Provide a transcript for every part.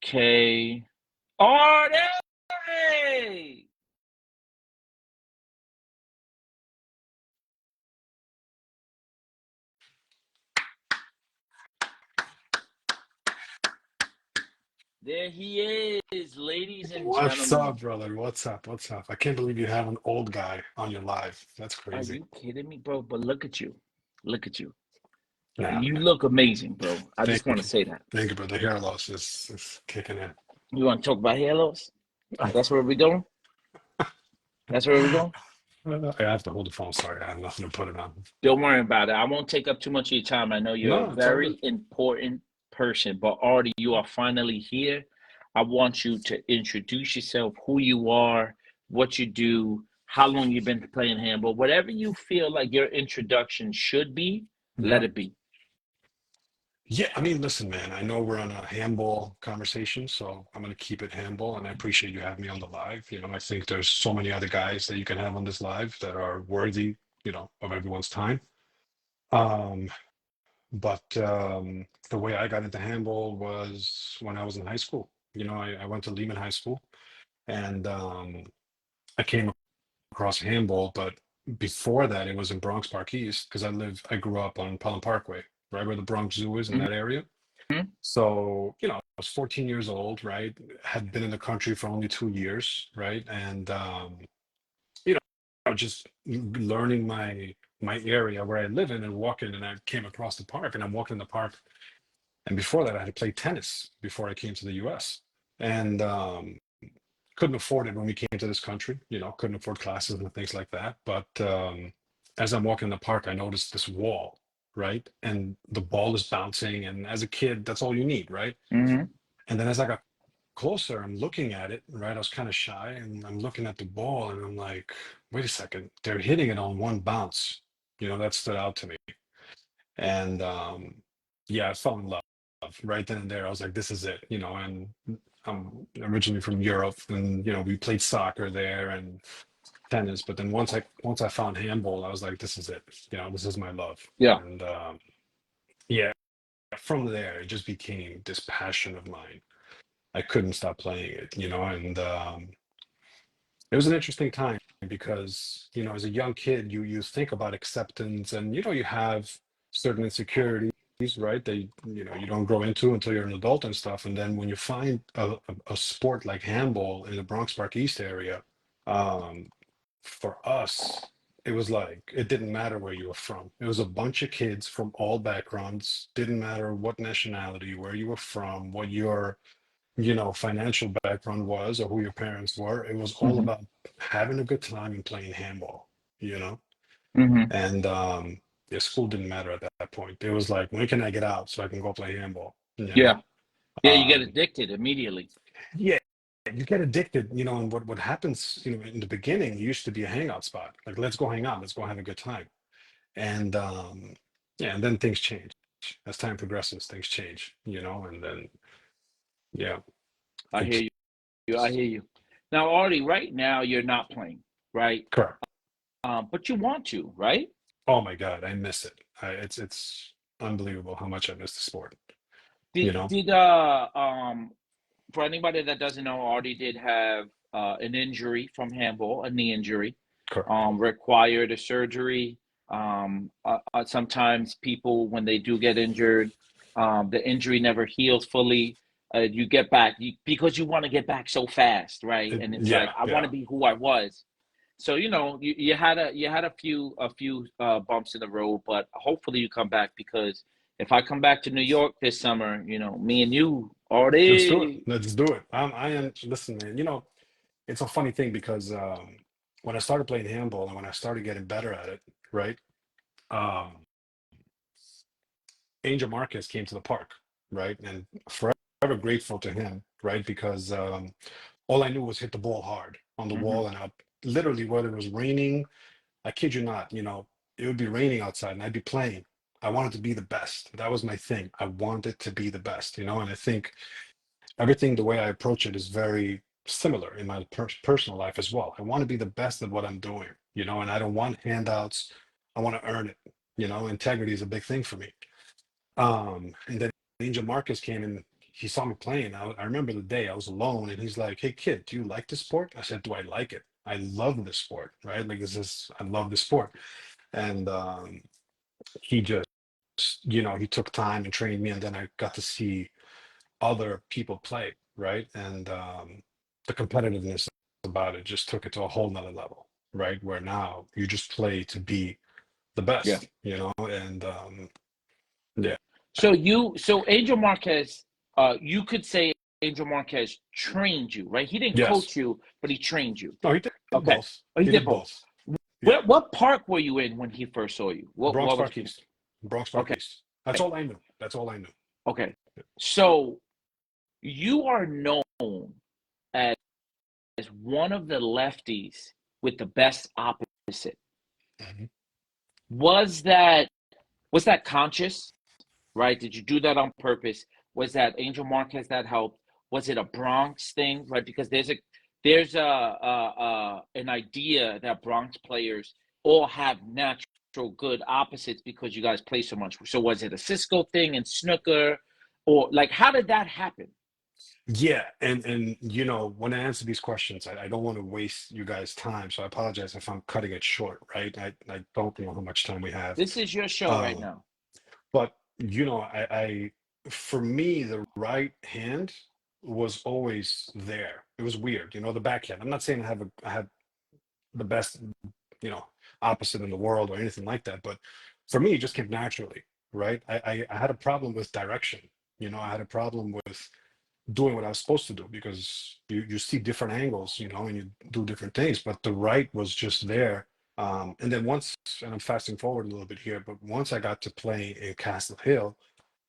Okay. Ardit! There he is, ladies and What's up, gentlemen. brother? What's up? What's up? I can't believe you have an old guy on your live. That's Are crazy. you kidding me, bro? But look at you. Look at you. Nah, You man. look amazing, bro. I just want Thank to you. say that. Thank you, brother. Hair loss is kicking in. You want to talk about hair loss? That's where we're going? That's where we're going? I have to hold the phone. Sorry, I have nothing to put it on. Don't worry about it. I won't take up too much of your time. I know you're a No, it's all good. very important person, but Artie, you are finally here. I want you to introduce yourself, who you are, what you do, how long you've been playing handball, whatever you feel like your introduction should be, let Yeah. it be. Yeah, I mean, listen, man, I know we're on a handball conversation, so I'm gonna keep it handball, and I appreciate you having me on the live. I think there's so many other guys that you can have on this live that are worthy, of everyone's time. Um, But the way I got into handball was when I was in high school. I went to Lehman High School, and I came across handball. But before that, it was in Bronx Park East because I grew up on Pelham Parkway, right where the Bronx Zoo is in Mhm. that area. So, I was 14 years old, right? Had been in the country for only 2 years, right? And you just learning my area where I live in and walking, and I came across the park, and I'm walking in the park. And before that, I had played tennis before I came to the US. And couldn't afford it when we came to this country, couldn't afford classes and things like that. But as I'm walking in the park, I noticed this wall, right? And the ball is bouncing. And as a kid, that's all you need, right? Mhm. And then as I got closer, I'm looking at it, right? I was kind of shy and I'm looking at the ball and I'm like, wait a second, they're hitting it on one bounce. That stood out to me. And yeah, I fell in love right then and there. I was like, this is it, and I'm originally from Europe, and we played soccer there and tennis. But then once I found handball, I was like, this is it. This is my love. Yeah. And yeah, from there, it just became this passion of mine. I couldn't stop playing it, and it was an interesting time because, as a young kid, you think about acceptance, and you have certain insecurities, right? That you don't grow into until you're an adult and stuff. And then when you find a sport like handball in the Bronx Park East area, um, for us, it was like it didn't matter where you were from. It was a bunch of kids from all backgrounds. Didn't matter what nationality, where you were from, what your financial background was, or who your parents were. It was all Mhm. about having a good time and playing handball, you know? Mhm. And yeah, school didn't matter at that point. It was like, when can I get out so I can go play handball? Yeah. Yeah, you get Um, addicted immediately. yeah, you get addicted, and what happens, in the beginning, it used to be a hangout spot. Like, let's go hang out, let's go have a good time. And yeah, and then things change. As time progresses, things change, and then yeah, I it hear just you. I hear you. Now, Artie, right now you're not playing, right? correct. But you want to, right? Oh my God, I miss it. It's unbelievable how much I miss the sport. You know, Did for anybody that doesn't know, Artie did have an injury from handball, a knee injury, correct. required a surgery. Sometimes people, when they do get injured, the injury never heals fully. You get back because you want to get back so fast, right? And it's like Yeah, I want yeah. to be who I was. So you had a few bumps in the road, but hopefully you come back because if I come back to New York this summer, me and you, Let's do it. Artie. Let's do it. I am. Listen, man. It's a funny thing because when I started playing handball and when I started getting better at it, right? Um, Angel Marquez came to the park, right? And forever grateful to him, right? Because all I knew was hit the ball hard on the Hmm. wall, and I literally, whether it was raining, I kid you not, it would be raining outside and I'd be playing. I wanted to be the best. That was my thing. I wanted to be the best, and I think everything, the way I approach it, is very similar in my personal life as well. I want to be the best at what I'm doing, and I don't want handouts. I want to earn it. Integrity is a big thing for me. And then Angel Marcus came in. he saw me playing. I remember the day I was alone, and he's like, "Hey kid, do you like this sport?" I said, "Do I like it? I love this sport, right? Like this is I love this sport." And he just, he took time and trained me, and then I got to see other people play, right? And the competitiveness about it just took it to a whole nother level, right? Where now you just play to be the Yeah. best, and yeah, So Angel Marquez, you could say Angel Marquez trained you, right? He didn't yes. coach you, but he trained you. No, he did Okay. both. Oh, he He did did both. both. Yeah. What park were you in when he first saw you? Bronx What was Park East. Bronx Park okay. East. That's all I knew. That's all I knew. Okay. So you are known as one of the lefties with the best opposite. Mhm. Was that was that conscious? Right? Did you do that on purpose? Was that Angel Marquez that helped? Was it a Bronx thing? Right? Because there's an idea that Bronx players all have natural good opposites because you guys play so much. So was it a Cisco thing and snooker, or like how did that happen? Yeah, and when I answer these questions, I don't want to waste you guys' time, so I apologize if I'm cutting it short, right? I don't know how much time we have. This is your show right Um, now. but I for me, the right hand was always there. It was weird, the backhand. I'm not saying I have the best, you know, opposite in the world or anything like that, but for me, it just came naturally, right? I had a problem with direction. I had a problem with doing what I was supposed to do because you see different angles, and you do different things, but the right was just there. And then once, and I'm fasting forward a little bit here, but once I got to play in Castle Hill,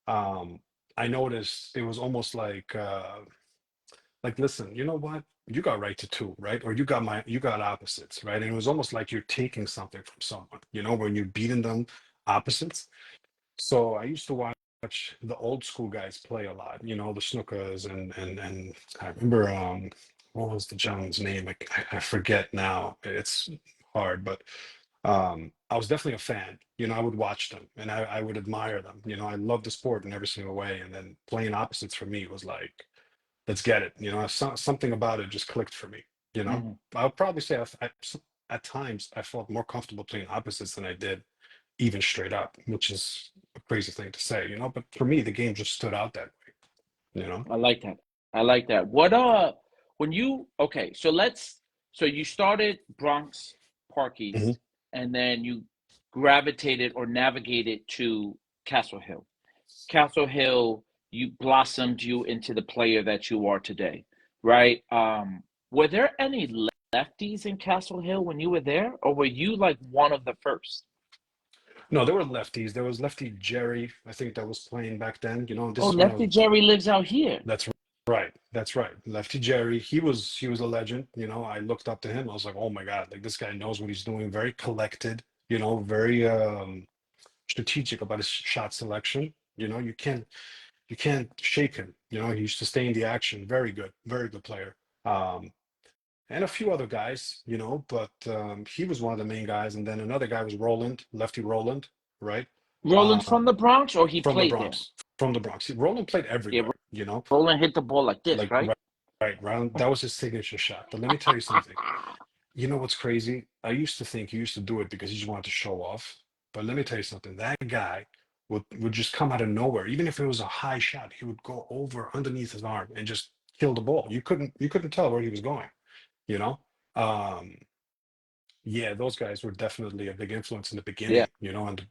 um, I noticed it was almost like, listen, you know what? You got right to two, right? Or you got opposites, right? And it was almost like you're taking something from someone, when you're beating them opposites. So I used to watch the old school guys play a lot, the snookers and I remember what was the gentleman's name? I forget now. It's hard, but I was definitely a fan. I would watch them and I would admire them. I love the sport in every single way. And then playing opposites for me was like, let's get it. Something about it just clicked for me. Mhm. I'll probably say at times I felt more comfortable playing opposites than I did even straight up, which is a crazy thing to say, But for me, the game just stood out that way, I like that. I like that. When you okay, so you started Bronx hmm Parkies and then you gravitated or navigated to Castle Hill. Castle Hill, you blossomed you into the player that you are today, right? Were there any lefties in Castle Hill when you were there, or were you like one of the first? No, there were lefties. There was lefty Jerry, I think that was playing back then. Oh, This is when I Lefty was. Jerry lives out here. That's right. That's right. Lefty Jerry. He was a legend. I looked up to him. I was like, oh my God, like this guy knows what he's doing. Very collected. Very strategic about his shot selection. You can't shake him. He used to stay in the action. Very good player. Um, and a few other guys, but he was one of the main guys. And then another guy was Roland, Lefty Roland, right? Roland from Um, the Bronx, or he from the played there? Bronx, from the Bronx. Roland played Yeah, everywhere, Roland hit the ball like this, like right? right. That was his signature shot. But let me tell you something. You know what's crazy? I used to think he used to do it because he just wanted to show off. But let me tell you something. That guy would just come out of nowhere. Even if it was a high shot, he would go over underneath his arm and just kill the ball. You couldn't tell where he was going, you know? Um, yeah, those guys were definitely a big influence in the Yeah. beginning, and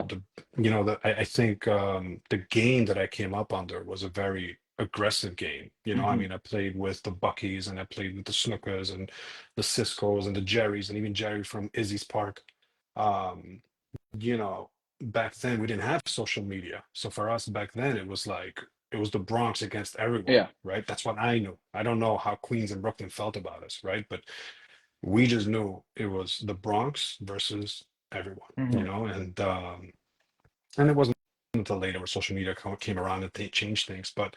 I think the game that I came up under was a very aggressive game. I Hmm. mean, I played with the Buckies and I played with the Snookers and the Ciscos and the Jerrys and even Jerry from Izzy's Park. Um, you know, Back then we didn't have social media. So for us back then, it was the Bronx against everyone, Yeah. right? That's what I knew. I don't know how Queens and Brooklyn felt about us, right? But we just knew it was the Bronx versus everyone, Hmm. and it wasn't until later where social media came around that they changed things. But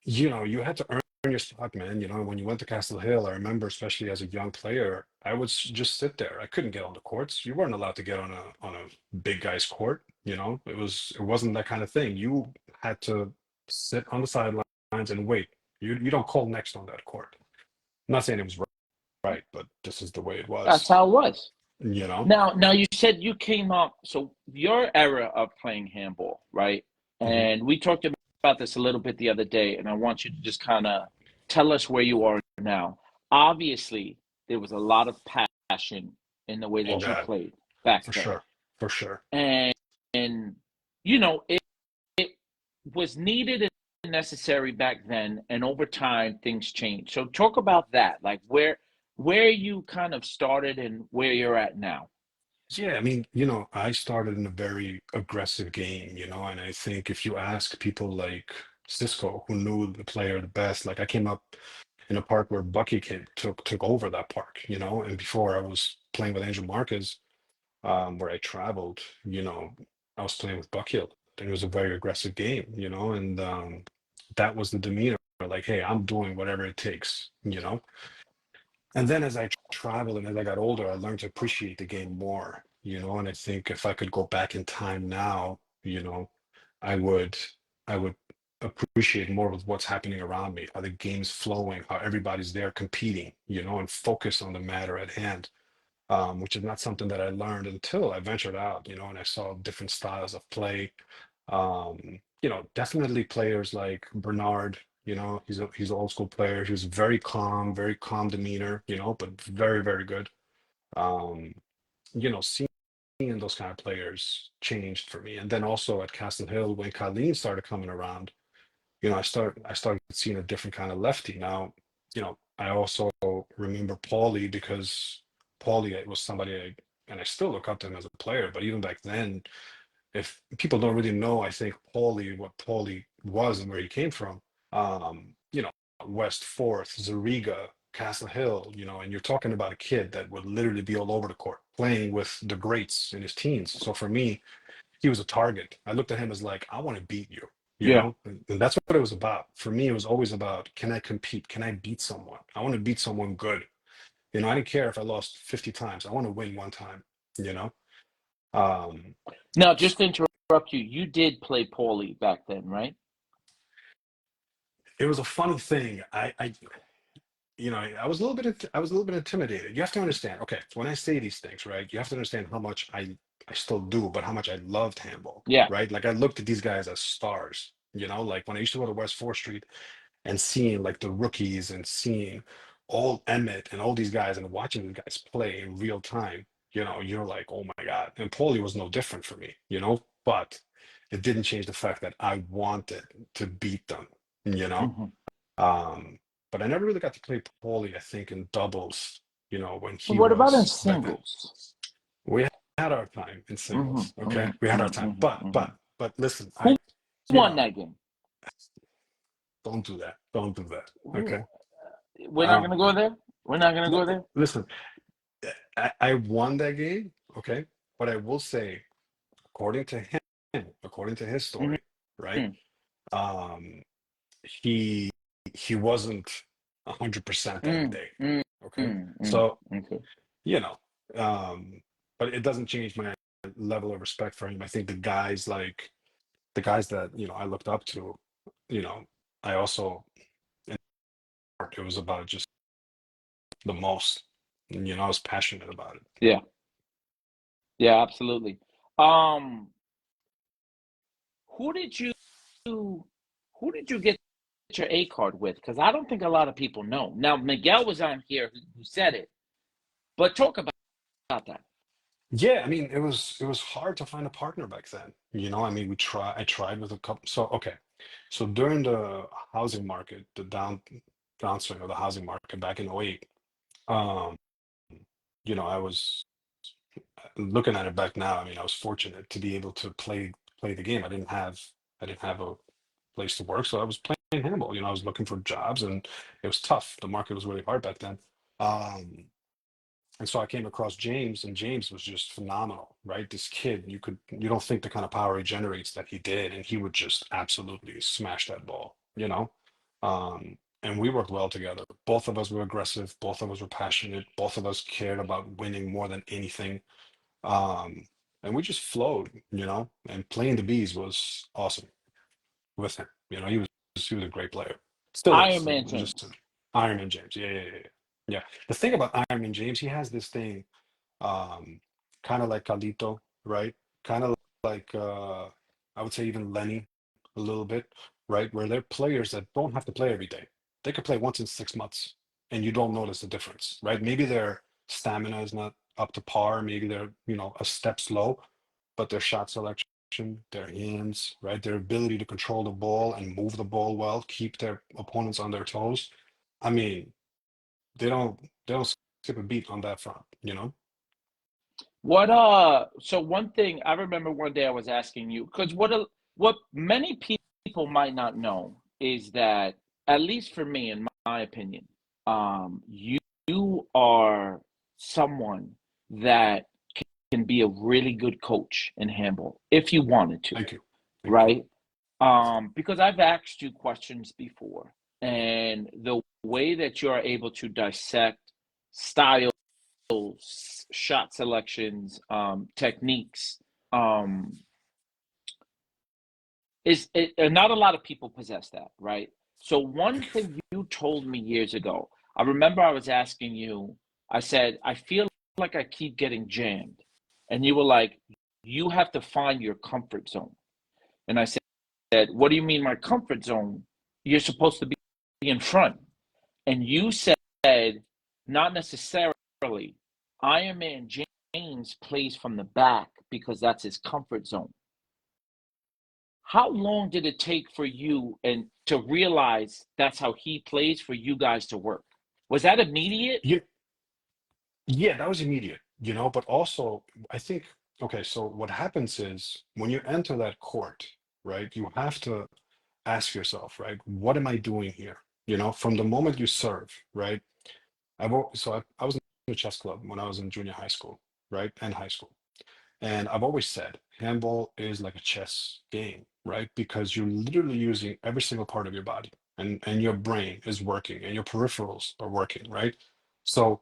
you had to earn your spot, man. When you went to Castle Hill, I remember, especially as a young player, I would just sit there. I couldn't get on the courts. You weren't allowed to get on a big guy's court. It wasn't that kind of thing. You had to sit on the sideline and wait. You don't call next on that court. I'm not saying it was right, but this is the way it That's was, how it was. you know? Now you said you came up, so your era of playing handball, right? Hmm. And we talked about this a little bit the other day, and I want you to just kind of tell us where you are now. Obviously, there was a lot of passion in the way Oh that you God, played back for then. sure, for sure. And you know, it was needed and necessary back then, and over time things changed. So talk about that, like where you kind of started and where you're at now. Yeah, I mean, I started in a very aggressive game, and I think if you ask people like Cisco, who knew the player the best, like I came up in a park where Bucky came, took over that park, and before I was playing with Angel Marquez, where I traveled, I was playing with Bucky. And it was a very aggressive game, and that was the demeanor, like, hey, I'm doing whatever it takes, and then as I traveled and as I got older, I learned to appreciate the game more, and I think if I could go back in time now, I would I would appreciate more with what's happening around me, how the game's flowing, how everybody's there competing, and focus on the matter at hand. Which is not something that I learned until I ventured out, and I saw different styles of play. Definitely players like Bernard, he's an old school player. He was very calm demeanor, but very, very good. Um, seeing those kind of players changed for me. And then also at Castle Hill, when Colleen started coming around, I started seeing a different kind of lefty. Now, I also remember Paulie because Paulie was somebody and I still look up to him as a player, but even back then, if people don't really know, I think Paulie, what Paulie was and where he came from, um, you know, West Fourth, Zariga, Castle Hill, and you're talking about a kid that would literally be all over the court playing with the greats in his teens. So for me, he was a target. I looked at him as like, I want to beat you, Yeah. and that's what it was about. For me, it was always about, can I compete? Can I beat someone? I want to beat someone good. I didn't care if I lost 50 times. I want to win one time, you know? Um, Now, s- just to interrupt you, you did play Paulie back then, right? it was a funny thing. I was a little bit, I was a little bit intimidated. You have to understand, okay, when I say these things, right, you have to understand how much I still do, but how much I loved handball, Yeah. right? Like I looked at these guys as stars, like when I used to go to West 4th Street and seeing like the rookies and seeing all Emmett and all these guys and watching these guys play in real time, you're like, oh my God. And Paulie was no different for me, but it didn't change the fact that I wanted to beat them, you know? Hmm. Um, but I never really got to play Paulie, I think, in doubles, when he What about in was back then. singles? We had our time in Hmm. singles, okay? Hmm. We had our Hmm. time. Hmm. But Hmm. but but listen, Who you won know, that game? don't do that. Don't do that. Who? Okay. We're not gonna Um, go there. We're not gonna go there. listen, I won that game, okay? But I will say, according to him, according to his Hmm. story, right? Um, he he wasn't 100% that Mm, day. mm, Okay. mm, mm. So, Okay. you know, um, but it doesn't change my level of respect for him. I think the guys that, I looked up to, you know, I also it was about just the most. And, I was passionate about it. Yeah. Yeah. Absolutely. Um, who did you who did you get your A card with? Because I don't think a lot of people know. Now Miguel was on here who said it, but talk about that. Yeah, I mean, it was hard to find a partner back then. I mean, I tried with a couple. So okay, so during the housing market, the downswing of the housing market back in '08, um, I was looking at it back now. I mean, I was fortunate to be able to play the game. I didn't have a place to work, so I was playing handball. I was looking for jobs, and it was tough. The market was really hard back then. Um, and so I came across James, and James was just phenomenal, right? This kid, you don't think the kind of power he generates that he did, and he would just absolutely smash that ball. And we worked well together. Both of us were aggressive, both of us were passionate, both of us cared about winning more than anything. Um, and we just flowed, and playing the bees was awesome with him. He was he was a great player. Still Iron is. Man Just James. Iron Man James. Yeah, yeah, yeah, yeah. Yeah. The thing about Iron Man James, he has this thing, um, kind of like Calito, right? Kind of like I would say even Lenny a little bit, right? Where they're players that don't have to play every day. They could play once in 6 months and you don't notice the difference, right? Maybe their stamina is not up to par, maybe they're, a step slow, but their shot selection, their hands, right? Their ability to control the ball and move the ball well, keep their opponents on their toes. I mean, they don't skip a beat on that front, you know? So one thing I remember one day I was asking you, because what many people might not know is that, at least for me, in my opinion, you are someone that can be a really good coach in handball if you wanted to, Thank you. Thank you. right? Because I've asked you questions before, and the way that you are able to dissect styles, shot selections, techniques, um, and not a lot of people possess that, right? So one Thank you. thing you told me years ago, I remember I was asking you, I said, I feel like I keep getting jammed. And you were like, you have to find your comfort zone. And I said, what do you mean my comfort zone? You're supposed to be in front. And you said, not necessarily. Iron Man James plays from the back because that's his comfort zone. How long did it take for you and to realize that's how he plays for you guys to work? Was that immediate? Yeah, yeah, that was immediate, but also I think, okay, so what happens is when you enter that court, right, you have to ask yourself, right, what am I doing here? From the moment you serve, right? I was in a chess club when I was in junior high school, right, and high school. And I've always said handball is like a chess game, right? Because you're literally using every single part of your body and your brain is working and your peripherals are working, right? So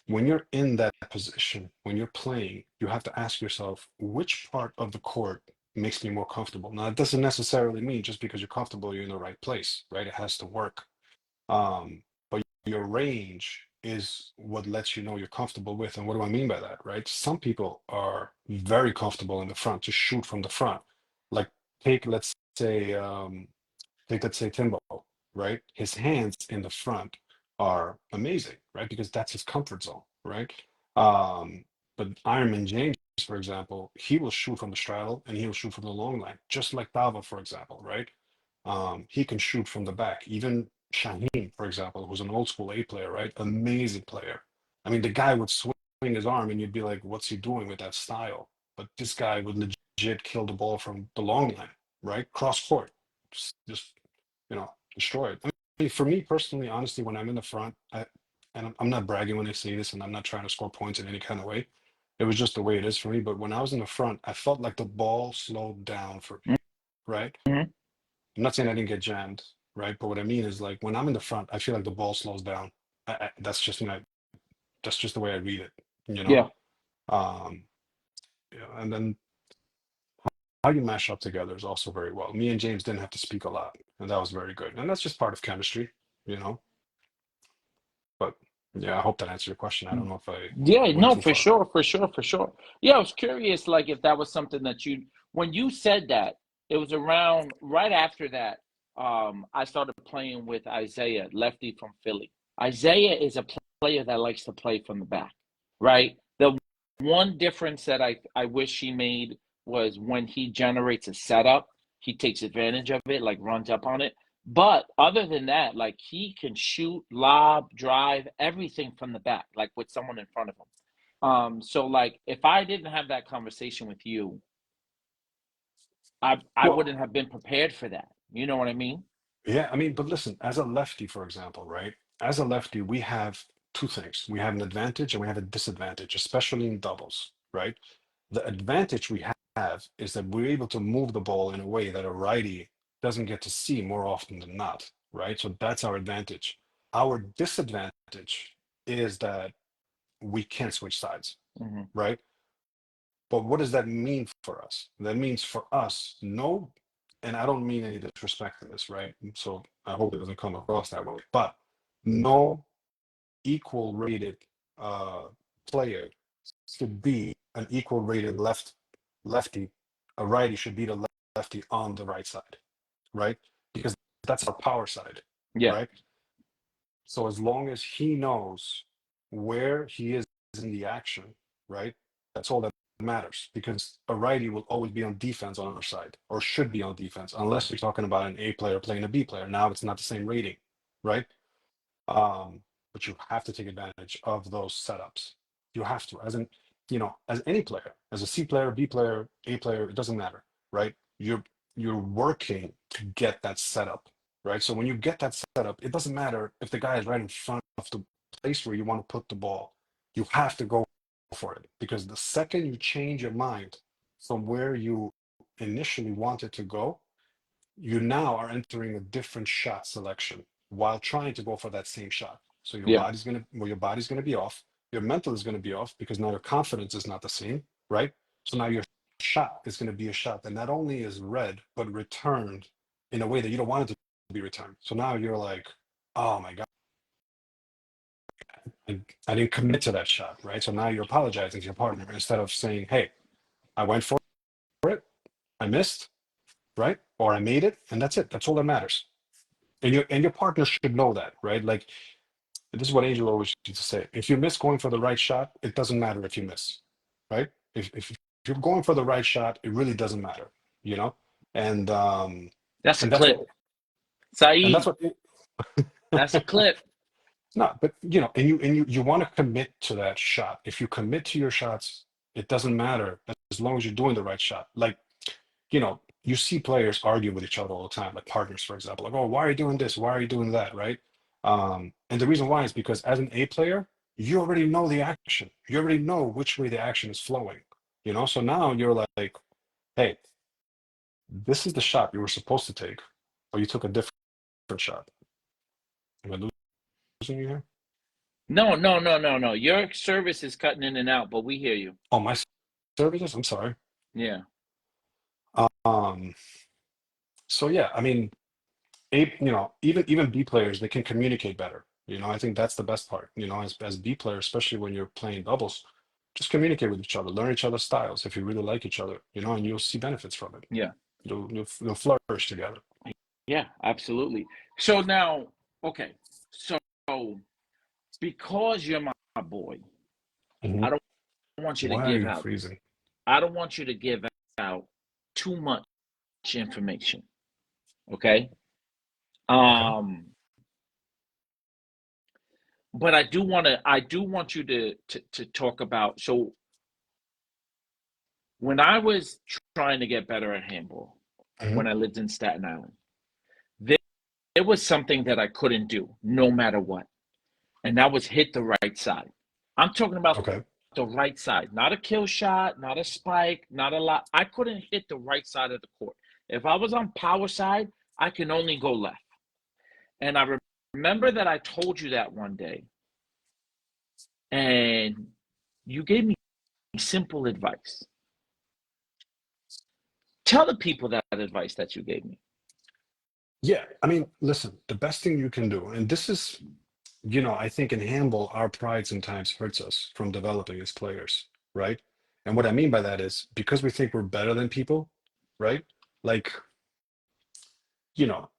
when you're in that position, when you're playing, you have to ask yourself, which part of the court makes me more comfortable? Now, it doesn't necessarily mean just because you're comfortable, you're in the right place, right? It has to work. But your range is what lets you know you're comfortable with. And what do I mean by that, right? Some people are very comfortable in the front to shoot from the front. Like take, let's say, Timbo, right? His hands in the front are amazing, right? Because that's his comfort zone, right? But Ironman James, for example, he will shoot from the straddle and he will shoot from the long line, just like Dava, for example, right? He can shoot from the back. Even Shaheen, for example, who's an old school A player, right? Amazing player. I mean, the guy would swing his arm and you'd be like, what's he doing with that style? But this guy would legit kill the ball from the long line, right? Cross court. Just destroy it. I mean, for me personally, honestly, when I'm in the front, and I'm not bragging when I say this, and I'm not trying to score points in any kind of way. It was just the way it is for me. But when I was in the front, I felt like the ball slowed down for me, right? Mm-hmm. I'm not saying I didn't get jammed, right? But what I mean is like when I'm in the front, I feel like the ball slows down. That's just the way I read it, you know. Yeah. Um, yeah, and then how you mash up together is also very well. Me and James didn't have to speak a lot, and that was very good. And that's just part of chemistry, you know. But yeah, I hope that answered your question. I don't know if I Yeah, went no, too for far. sure, for sure, for sure. Yeah, I was curious, like if that was something that when you said that, it was around right after that. I started playing with Isaiah, lefty from Philly. Isaiah is a player that likes to play from the back, right? The one difference that I wish he made was when he generates a setup, he takes advantage of it, like runs up on it. But other than that, like he can shoot, lob, drive, everything from the back, like with someone in front of him. So like if I didn't have that conversation with you, I Well, wouldn't have been prepared for that. You know what I mean? yeah, I mean, but listen, as a lefty, for example, right? As a lefty, we have two things. We have an advantage and we have a disadvantage, especially in doubles, right? The advantage we have is that we're able to move the ball in a way that a righty doesn't get to see more often than not, right? So that's our advantage. Our disadvantage is that we can't switch sides, Hmm. right? But what does that mean for us? That means for us, no. and I don't mean any disrespect to this, right? So I hope it doesn't come across that way. But no equal rated uh, player should be an equal rated lefty. A righty should be the lefty on the right side, right? Because that's our power side, Yeah. right? So as long as he knows where he is in the action, right? That's all that matters, because a righty will always be on defense on our side, or should be on defense, unless you're talking about an A player playing a B player. Now it's not the same rating, right? But you have to take advantage of those setups. You have to, as in, as any player, as a C player, B player, A player, it doesn't matter, right? You're working to get that setup, right? So when you get that setup, it doesn't matter if the guy is right in front of the place where you want to put the ball. You have to go for it, because the second you change your mind from where you initially wanted to go, you now are entering a different shot selection while trying to go for that same shot. So Yeah. your body's gonna be off, your mental is gonna be off, because now your confidence is not the same, right? So now your shot is gonna be a shot that not only is read but returned in a way that you don't want it to be returned. So now you're like, oh my God, I didn't commit to that shot, right? So now you're apologizing to your partner instead of saying, hey, I went for it, I missed, right? Or I made it, and that's it. That's all that matters. And your partner should know that, right? Like, this is what Angel always used to say: if you miss going for the right shot, it doesn't matter if you miss, right? If you're going for the right shot, it really doesn't matter, you know. And That's a and that's clip. what and that's Saeed, what that's a clip. no, but and you want to commit to that shot. If you commit to your shots, it doesn't matter as long as you're doing the right shot. Like, you see players argue with each other all the time, like partners, for example, like, oh, why are you doing this? Why are you doing that? Right? And the reason why is because as an A player, you already know the action. You already know which way the action is flowing. So now you're like, hey, this is the shot you were supposed to take, or you took a different shot. Am I losing you here? No, no, no, no, no. Your service is cutting in and out, but we hear you. Oh, my services. I'm sorry. Yeah. Um. So yeah, I mean, even B players, they can communicate better. I think that's the best part. As B players, especially when you're playing doubles, just communicate with each other, learn each other's styles if you really like each other. And you'll see benefits from it. Yeah. You'll flourish together. Yeah, absolutely. So now, okay. So because you're my boy, I Mhm. don't want you to Why are give you out. freezing? I don't want you to give out too much information. Okay. Okay. Um, but I do want you to talk about, so when I was trying to get better at handball, Hmm. when I lived in Staten Island, there, there was something that I couldn't do no matter what. And that was hit the right side. I'm talking about Okay. the right side, not a kill shot, not a spike, not a lot. I couldn't hit the right side of the court. If I was on power side, I can only go left. And I remember that I told you that one day, and you gave me simple advice. Tell the people that advice that you gave me. Yeah. I mean, listen, the best thing you can do, and this is, I think in handball, our pride sometimes hurts us from developing as players, right? And what I mean by that is because we think we're better than people, right? Like, you know,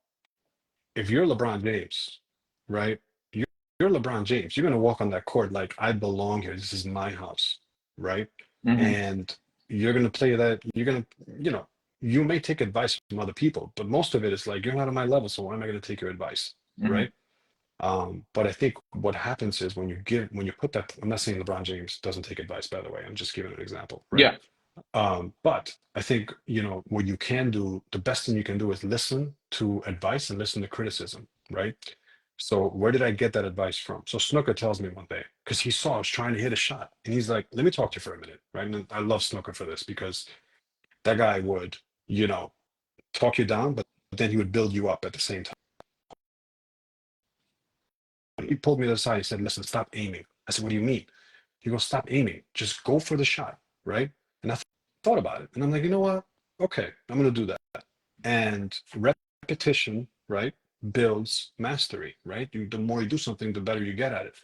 if you're LeBron James, right? You're, you're LeBron James. You're gonna walk on that court like I belong here. This is my house, right? Mm-hmm. And you're gonna play that. You're gonna, you know, you may take advice from other people, but most of it is like you're not on my level, so why am I gonna take your advice, Mm-hmm. right? But I think what happens is when you put that. I'm not saying LeBron James doesn't take advice, by the way. I'm just giving an example, right? Yeah. But I think, what you can do, the best thing you can do is listen to advice and listen to criticism, right? So where did I get that advice from? So Snooker tells me one day, because he saw I was trying to hit a shot, and he's like, "Let me talk to you for a minute," right? And I love Snooker for this because that guy would, you know, talk you down, but then he would build you up at the same time. He pulled me to the side. He said, "Listen, stop aiming." I said, "What do you mean?" He goes, "Stop aiming. Just go for the shot," right? And I thought about it, and I'm like, you know what? Okay, I'm gonna do that. And repetition, right, builds mastery, right? The more you do something, the better you get at it.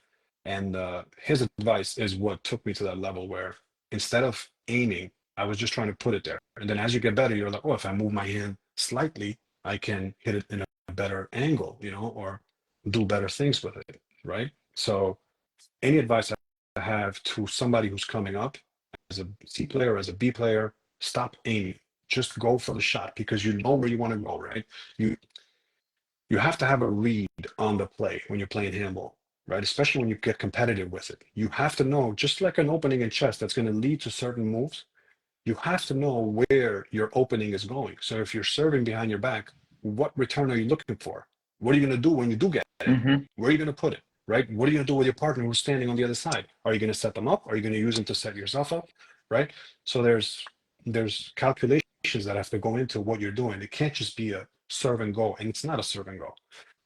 And his advice is what took me to that level where instead of aiming, I was just trying to put it there. And then as you get better, you're like, oh, if I move my hand slightly, I can hit it in a better angle, or do better things with it, right? So any advice I have to somebody who's coming up as a C player, as a B player, stop aiming. Just go for the shot because you know where you want to go, right? You you have to have a read on the play when you're playing handball, right? Especially when you get competitive with it. You have to know, just like an opening in chess that's going to lead to certain moves, you have to know where your opening is going. So if you're serving behind your back, what return are you looking for? What are you going to do when you do get it? Mm-hmm. Where are you going to put it? Right? What are you going to do with your partner who's standing on the other side? Are you going to set them up? Are you going to use them to set yourself up? Right? So there's calculations that have to go into what you're doing. It can't just be a serve and go, and it's not a serve and go.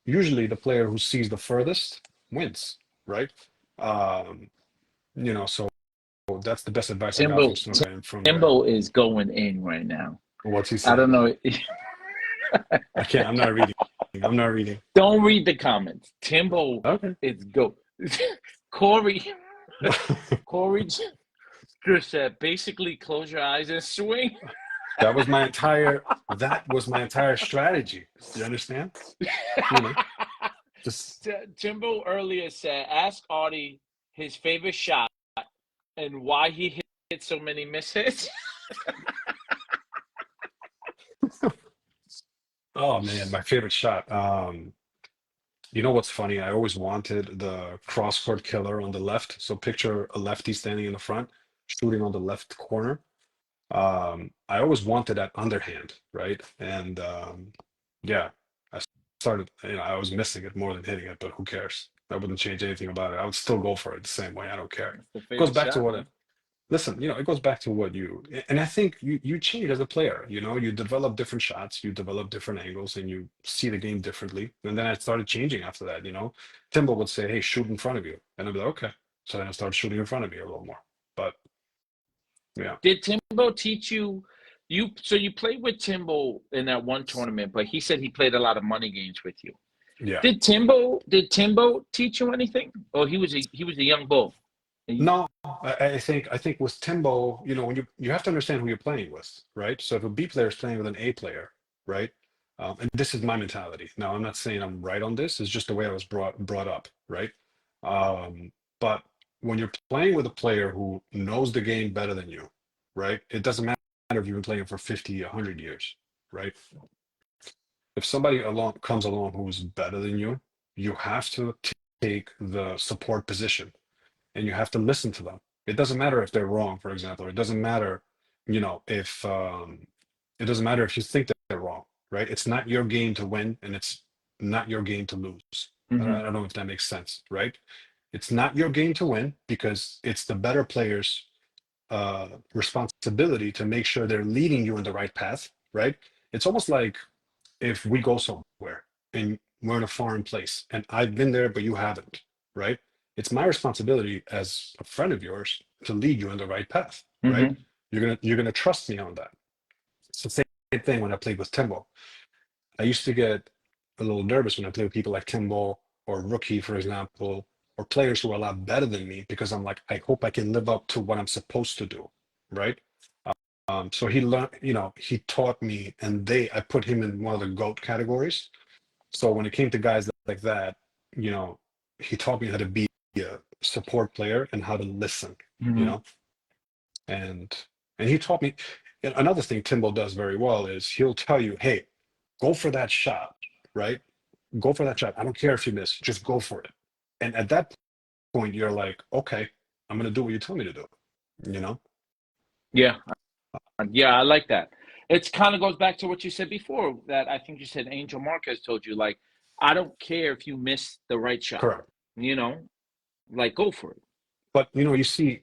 Usually, the player who sees the furthest wins. Right? Um, so that's the best advice I got from Timbo Snooker, and from there. Timbo is going in right now. What's he I saying? don't know. I can't. I'm not reading. I'm not reading. Don't read the comments. Timbo Okay. is go. Corey Corey just said basically close your eyes and swing. That was my entire strategy. You understand? You know, just Timbo earlier said ask Artie his favorite shot and why he hit so many misses. oh man, my favorite shot. You know what's funny? I always wanted the cross-court killer on the left. So picture a lefty standing in the front, shooting on the left corner. I always wanted that underhand, right? And yeah, I started, I was missing it more than hitting it, but who cares? That wouldn't change anything about it. I would still go for it the same way. I don't care. That's the It goes favorite back to shot, what man. listen, it goes back to what and I think you change as a player, you develop different shots, you develop different angles, and you see the game differently. And then I started changing after that. Timbo would say, hey, shoot in front of you. And I'd be like, okay. So then I started shooting in front of me a little more. But yeah, Did Timbo teach you? So you played with Timbo in that one tournament, but he said he played a lot of money games with you. yeah. Did Timbo teach you anything? Or he was a young bull. No, I think with Timbo, when you have to understand who you're playing with, right? So if a B player is playing with an A player, right? And this is my mentality. Now, I'm not saying I'm right on this. It's just the way I was brought up, right? But when you're playing with a player who knows the game better than you, right? It doesn't matter if you've been playing for 50, 100 years, right? If somebody along comes along who's better than you have to take the support position and you have to listen to them. It doesn't matter if they're wrong, for example. It doesn't matter, if it doesn't matter if you think that they're wrong, right? It's not your game to win, and it's not your game to lose. Mm-hmm. I don't know if that makes sense, right? It's not your game to win because it's the better player's responsibility to make sure they're leading you in the right path, right? It's almost like if we go somewhere and we're in a foreign place and I've been there, but you haven't, right? It's my responsibility as a friend of yours to lead you in the right path, right? Mm-hmm. You're gonna trust me on that. It's the same thing when I played with Timbo. I used to get a little nervous when I played with people like Timbo or Rookie, for example, or players who are a lot better than me because I'm like, I hope I can live up to what I'm supposed to do, right? So he learned, he taught me, and I put him in one of the GOAT categories. So when it came to guys like that, you know, he taught me how to be a support player and how to listen, you Mm-hmm. know, and he taught me and another thing Timbo does very well is he'll tell you, hey, go for that shot, right? Go for that shot. I don't care if you miss, just go for it. And at that point, you're like, okay, I'm gonna do what you tell me to do, you know? Yeah. Yeah, I like that. It's kind of goes back to what you said before, that I think you said Angel Marquez told you, like, I don't care if you miss the right shot, Correct. you know, like go for it. But you see,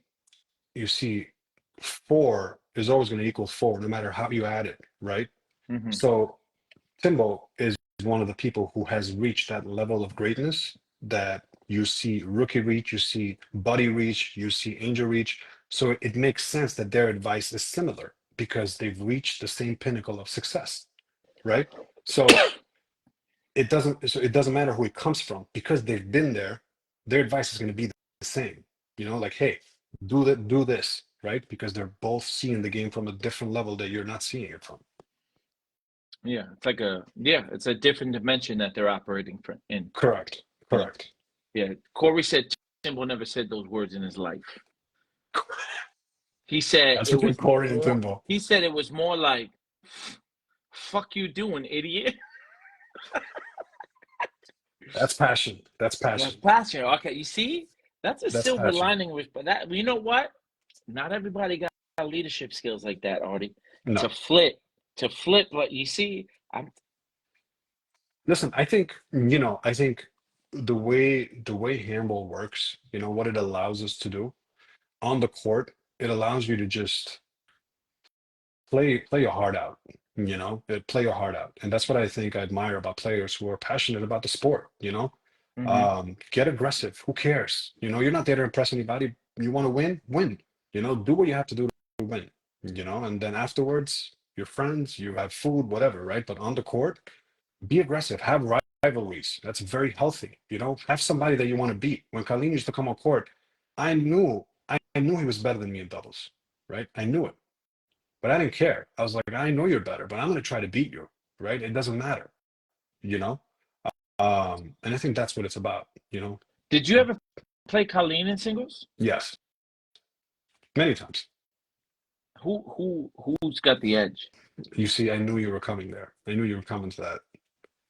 four is always going to equal four, no matter how you add it, right? Hmm. So Timbo is one of the people who has reached that level of greatness that you see Rookie reach, you see Buddy reach, you see Angel reach. So it makes sense that their advice is similar because they've reached the same pinnacle of success. right? So it doesn't matter who it comes from because they've been there. Their advice is going to be the same. Like, hey, do this, right? Because they're both seeing the game from a different level that you're not seeing it from. Yeah, it's a different dimension that they're operating in. Correct. You know, Correct. yeah. Corey said Timbo never said those words in his life. He said That's it between was Corey and more. Timbo. He said it was more like, "Fuck you doing, idiot." That's passion. That's That's passion. passion. Okay, you see, that's a That's silver passion. lining with, but that, you know what? Not everybody got leadership skills like that, Artie. To No. flip, to flip. But you see, I'm. Listen, I think the way handball works, what it allows us to do on the court, it allows you to just play your heart out, play your heart out. And that's what I think I admire about players who are passionate about the sport. Hmm. Get aggressive. Who cares? You're not there to impress anybody. You want to win. Do what you have to do to win, and then afterwards, you're friends, you have food, whatever, right? But on the court, be aggressive, have rivalries. That's very healthy. Have somebody that you want to beat. When Colleen used to come on court, I knew he was better than me in doubles, right? I knew it. But I didn't care. I was like, I know you're better, but I'm going to try to beat you, right? It doesn't matter, you know? And I think that's what it's about. Did you ever play Colleen in singles? Yes, many times. Who's got the edge? You see, I knew you were coming there. I knew you were coming to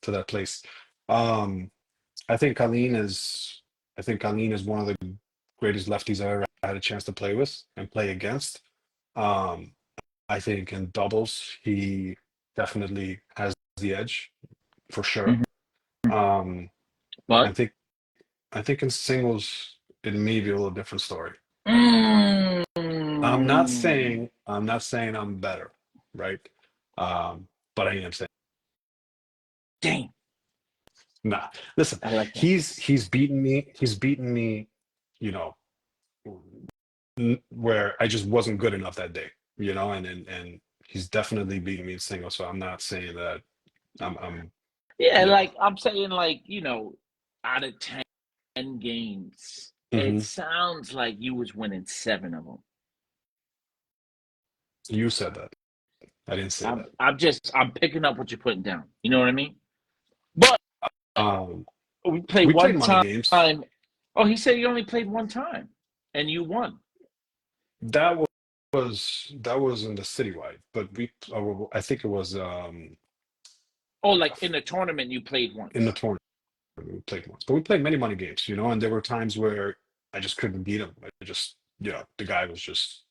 that place. Um, I think Colleen is, I think Colleen is one of the greatest lefties I ever had a chance to play with and play against. Um, I think in doubles, he definitely has the edge for sure. Hmm. Um, I But think I think in singles it may be a little different story. mm, I'm not saying I'm better, right? But I am saying dang, nah. Listen, I like that. he's beaten me. He's beaten me, you know, where I just wasn't good enough that day, and he's definitely beaten me in singles. So I'm not saying that I'm Yeah, you know. like I'm saying, like out of 10 games, it hmm sounds like you was winning 7 of them. You said that. I didn't say that. I'm picking up what you're putting down. You know what I mean? But Um, we played we played one money time. games. Oh, he said you only played one time, and you won. That that was in the citywide, but I think it was Oh, like in the tournament, you played in the once. tournament we played once. But we played many money games, and there were times where I just couldn't beat him. I just, the guy was just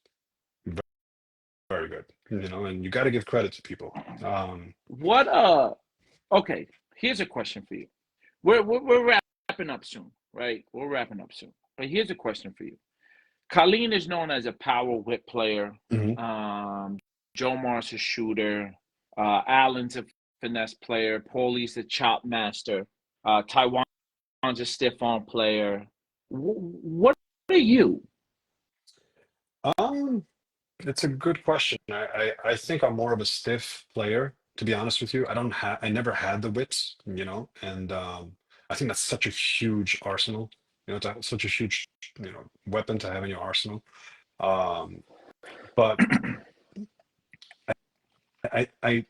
very, very good, and you got to give credit to people. What? Okay. Here's a question for you. We're wrapping up soon, right? We're wrapping up soon. But here's a question for you. Colleen is known as a power whip player. Mhm. Um, Joe Mars a shooter. Allen's a finesse player. Paulie's a chop master. Taiwan's a stiff arm player. What are you? Um, it's a good question. I think I'm more of a stiff player, to be honest with you. I never had the wits, and I think that's such a huge arsenal, such a huge, weapon to have in your arsenal. Um, but I, I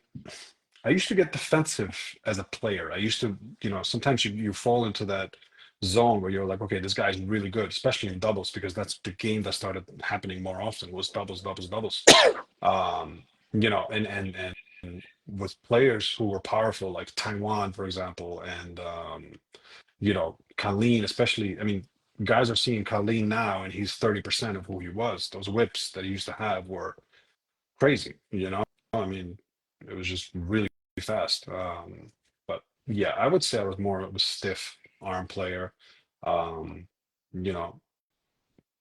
I used to get defensive as a player. I used to, sometimes you fall into that zone where you're like, okay, this guy's really good, especially in doubles, because that's the game that started happening more often was doubles, doubles, doubles. Um, and with players who were powerful, like Taiwan, for example, and Colleen, especially. I mean, guys are seeing Colleen now, and he's 30% of who he was. Those whips that he used to have were crazy. I mean, it was just really fast. But yeah, I would say I was more of a stiff arm player. Um, you know,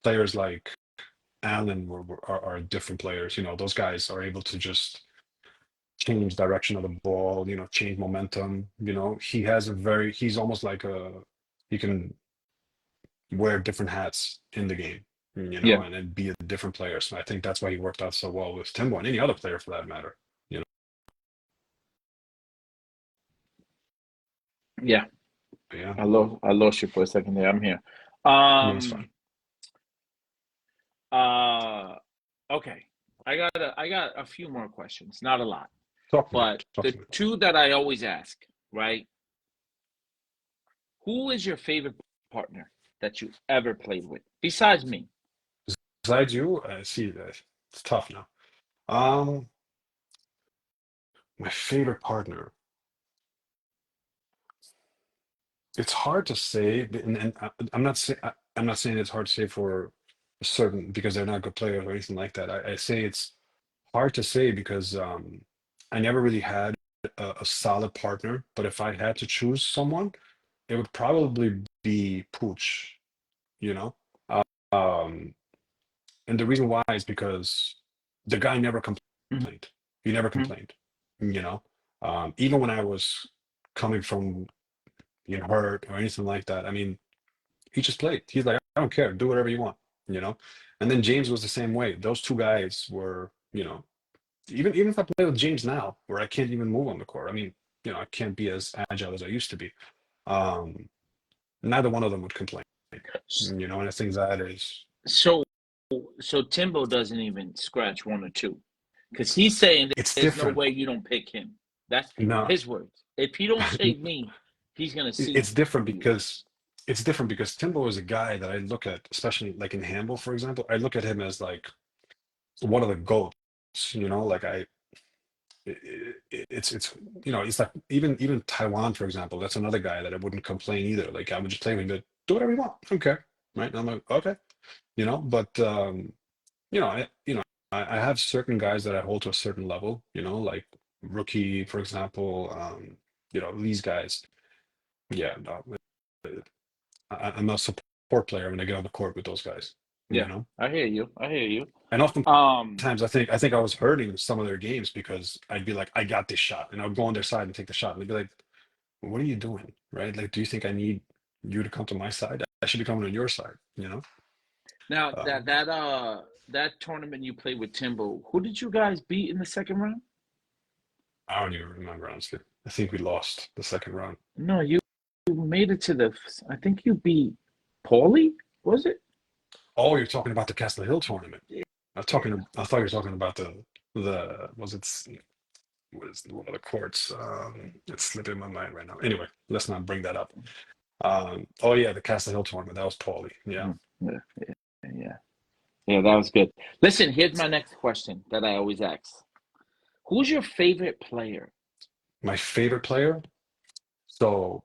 Players like Allen are different players. Those guys are able to just change direction of the ball, change momentum. He's almost like he can wear different hats in the game, Yeah. and then be a different player. So I think that's why he worked out so well with Timbo and any other player for that matter. You know. Yeah, But yeah, I lost you for a second there. I'm here. no, it's fine. Um. Uh. Okay. I got a few more questions. Not a lot, Talk to me. but Talk the to me. two that I always ask, right? Who is your favorite partner that you ever played with besides me? Besides you, I see that it's tough now. Um, my favorite partner. It's hard to say, I'm not saying it's hard to say for a certain because they're not good players or anything like that. I say it's hard to say because I never really had a solid partner. But if I had to choose someone, it would probably be Pooch. You know, um, and the reason why is because the guy never Mhm. complained. He never complained. You know, even when I was coming from hurt or anything like that. I mean, he just played. He's like, I don't care, do whatever you want, you know. And then James was the same way. Those two guys were, even if I play with James now, where I can't even move on the court. I mean, I can't be as agile as I used to be. Um, Neither one of them would complain, and I think that is So, so Timbo doesn't even scratch one or two, because he's saying that it's there's no different. way you don't pick him. That's No, his words. If he don't save me, he's gonna see it's different you. because Timbo is a guy that I look at, especially like in handball, for example. I look at him as like one of the goats. Like it's it's like even Taiwan, for example. That's another guy that I wouldn't complain either. Like I would just play him and be like, do whatever you want. I don't care, right? And I'm like, okay, but I have certain guys that I hold to a certain level, like Rookie, for example. These guys. Yeah, no, I'm a support player when I get on the court with those guys. You Yeah, know, I hear you. I hear you. and Um, oftentimes I think I was hurting some of their games because I'd be like, I got this shot, and I would go on their side and take the shot, and they'd be like, what are you doing? Right? Like, do you think I need you to come to my side? I should be coming on your side, you know? Now that Um, that uh that tournament you played with Timbo, who did you guys beat in the second round? I don't even remember, honestly. I think we lost the second round. No, you made it to the. I think you beat Paulie. Was it? Oh, you're talking about the Castle Hill tournament. Yeah. I thought you were talking about was it, what is one of the courts? It's slipping my mind right now. Anyway, let's not bring that up. Oh yeah, the Castle Hill tournament. That was Paulie. Yeah. Mhm. Yeah, yeah, yeah. That was good. Listen, here's my next question that I always ask: who's your favorite player? My favorite player. So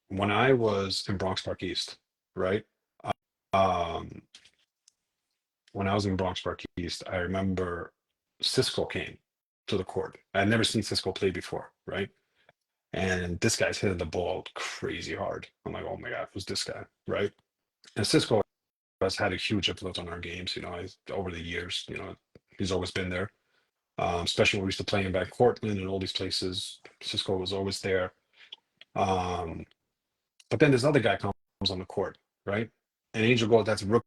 when I was in Bronx Park East, right? Um, when I was in Bronx Park East, I remember Cisco came to the court. I had never seen Cisco play before, right? And this guy's hitting the ball crazy hard. I'm like, oh my God, who's this guy, right? And Cisco has had a huge influence on our games, over the years. He's always been there. Especially when we used to play in back Cortland and all these places. Cisco was always there. Um, but then this other guy comes on the court, right? And Angel goes, that's Rookie.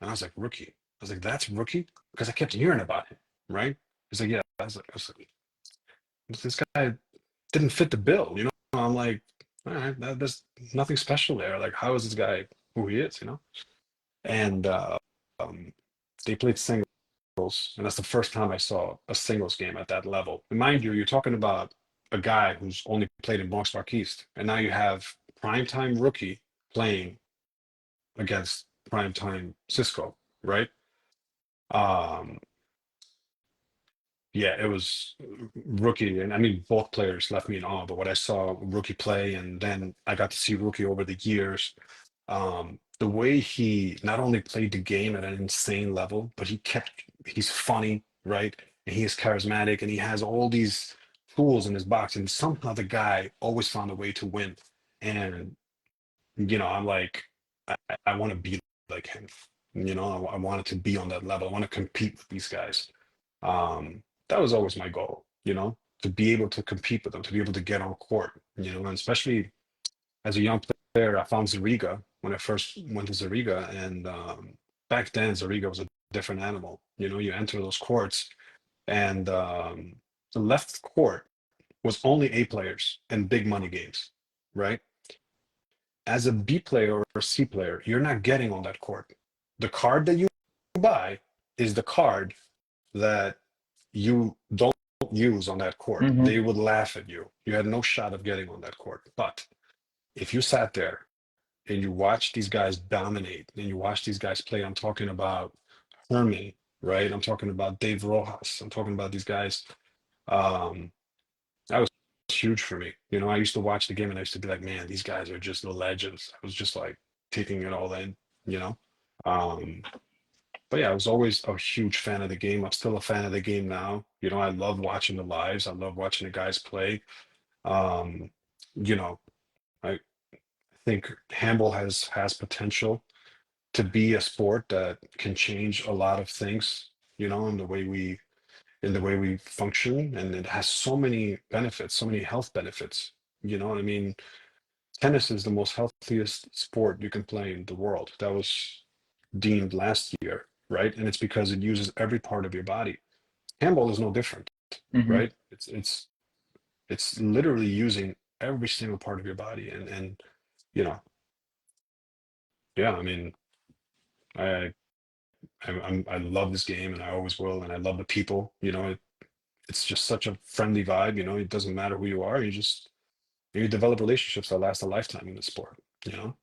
And I was like, Rookie. I was like, that's Rookie? Because I kept hearing about him, right? He's like, yeah. I was like, this guy didn't fit the bill, I'm like, all right, there's nothing special there. Like, how is this guy who he is, And um, they played singles, and that's the first time I saw a singles game at that level. And mind you, you're talking about a guy who's only played in Bronx Park East, and now you have primetime Rookie playing against primetime Cisco, right? Um, yeah, it was Rookie, and I mean both players left me in awe. But what I saw Rookie play, and then I got to see Rookie over the years. The way he not only played the game at an insane level, but he's funny, right? And he is charismatic, and he has all these tools in his box, and somehow the guy always found a way to win. And I'm like, I want to be like him. I wanted to be on that level. I want to compete with these guys. That was always my goal, to be able to compete with them, to be able to get on court, and especially as a young player, I found Zariga when I first went to Zariga, and back then Zariga was a different animal. You enter those courts, and the left court. was only A players and big money games, right? As a B player or a C player, you're not getting on that court. The card that you buy is the card that you don't use on that court. Hmm. They would laugh at you. You had no shot of getting on that court. But if you sat there and you watched these guys dominate and you watch these guys play, I'm talking about Herman, right? I'm talking about Dave Rojas. I'm talking about these guys. Um, that was huge for me. You know, I used to watch the game and I used to be like, man, these guys are just the legends. I was just like taking it all in, you know? Um, but yeah, I was always a huge fan of the game. I'm still a fan of the game now. You know, I love watching the lives. I love watching the guys play. Um, you know, I think handball has potential to be a sport that can change a lot of things, you know, in the way we function, and it has so many benefits, so many health benefits. You know, I mean, tennis is the most healthiest sport you can play in the world. That was deemed last year, right? And it's because it uses every part of your body. Handball is no different, Hmm. right? It's literally using every single part of your body, and you know, yeah. I mean, I I love this game, and I always will, and I love the people. You know, it's just such a friendly vibe. You know, it doesn't matter who you are. You develop relationships that last a lifetime in the sport. You know.